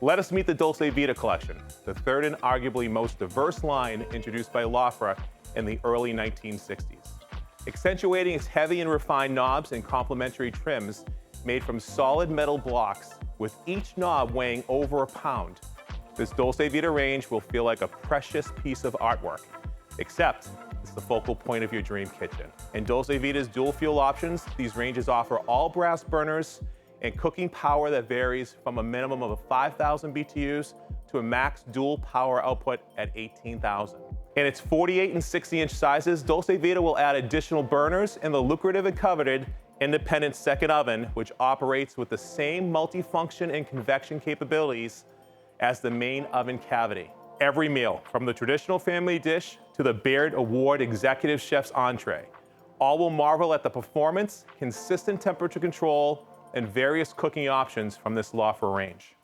Let us meet the Dolcevita Collection, the third and arguably most diverse line introduced by Lofra in the early 1960s. Accentuating its heavy and refined knobs and complementary trims made from solid metal blocks, with each knob weighing over a pound, this Dolcevita range will feel like a precious piece of artwork, except it's the focal point of your dream kitchen. In Dolcevita's dual fuel options, these ranges offer all brass burners and cooking power that varies from a minimum of 5,000 BTUs to a max dual power output at 18,000. In its 48 and 60-inch sizes, Dolcevita will add additional burners and the lucrative and coveted independent second oven, which operates with the same multifunction and convection capabilities as the main oven cavity. Every meal, from the traditional family dish to the Baird Award Executive Chef's entree, all will marvel at the performance, consistent temperature control, and various cooking options from this Lofra range.